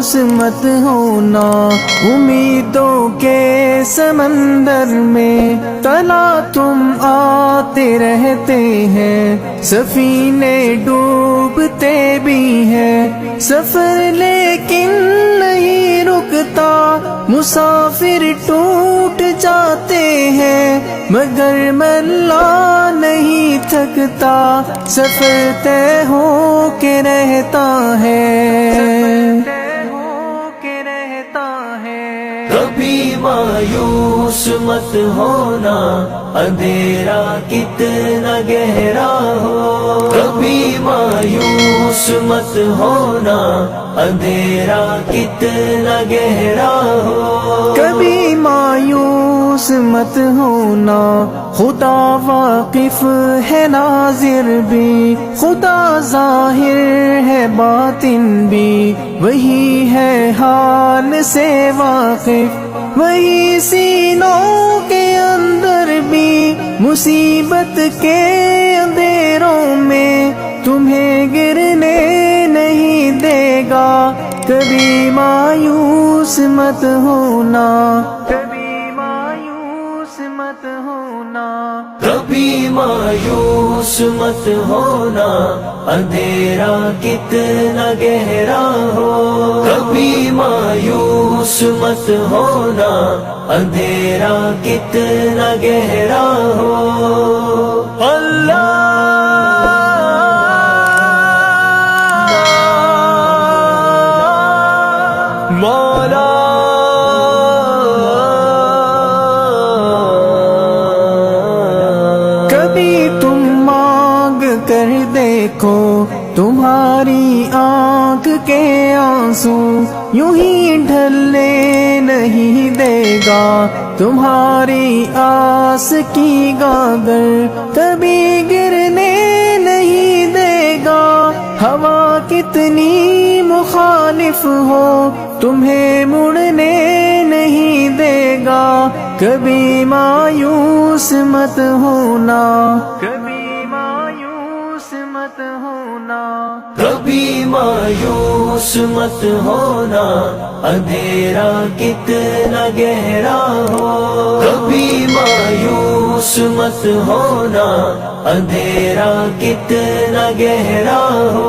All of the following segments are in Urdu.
مایوس مت ہونا، امیدوں کے سمندر میں تلا تم آتے رہتے ہیں، سفینے ڈوبتے بھی ہیں، سفر لیکن نہیں رکتا، مسافر ٹوٹ جاتے ہیں، مگر ملا نہیں تھکتا، سفر طے ہو کے رہتا ہے۔ کبھی مایوس مت ہونا، اندھیرا کتنا گہرا ہو، کبھی مایوس مت ہونا، اندھیرا کتنا گہرا ہو، کبھی مایوس مت ہونا، خدا واقف ہے ناظر بھی، خدا ظاہر ہے باطن بھی، وہی ہے حال سے واقف، وہی سینوں کے اندر بھی، مصیبت کے اندھیروں میں تمہیں گرنے نہیں دے گا، کبھی مایوس مت ہونا، کبھی مایوس مت ہونا، کبھی مایوس مت ہونا، اندھیرا کتنا گہرا ہو، کبھی مایوس مت ہونا، اندھیرا کتنا گہرا ہو، اللہ مولا کبھی تم مانگ کر دیکھو، تمہاری آنکھ کے آنسو یوں ہی ڈھلنے نہیں دے گا، تمہاری آس کی گاگر کبھی گرنے نہیں دے گا، ہوا کتنی مخالف ہو تمہیں مڑنے نہیں دے گا، کبھی مایوس مت ہونا، کبھی مایوس مت ہونا، کبھی مایوس مت ہونا، اندھیرا کتنا گہرا ہو، کبھی مایوس مت ہونا، اندھیرا کتنا گہرا ہو،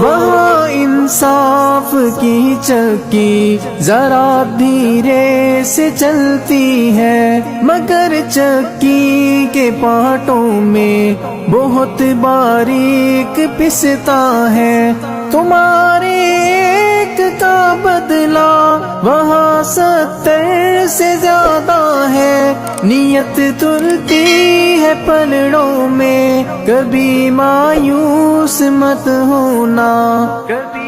وہاں انصاف کی چکی ذرا دھیرے سے چلتی ہے، مگر چکی کے پارٹوں میں بہت باریک پستا ہے، تمہارے ایک کا بدلہ وہاں 70 سے زیادہ ہے، نیت تلتی ہے پلڑوں میں، کبھی مایوس مت ہونا، کبھی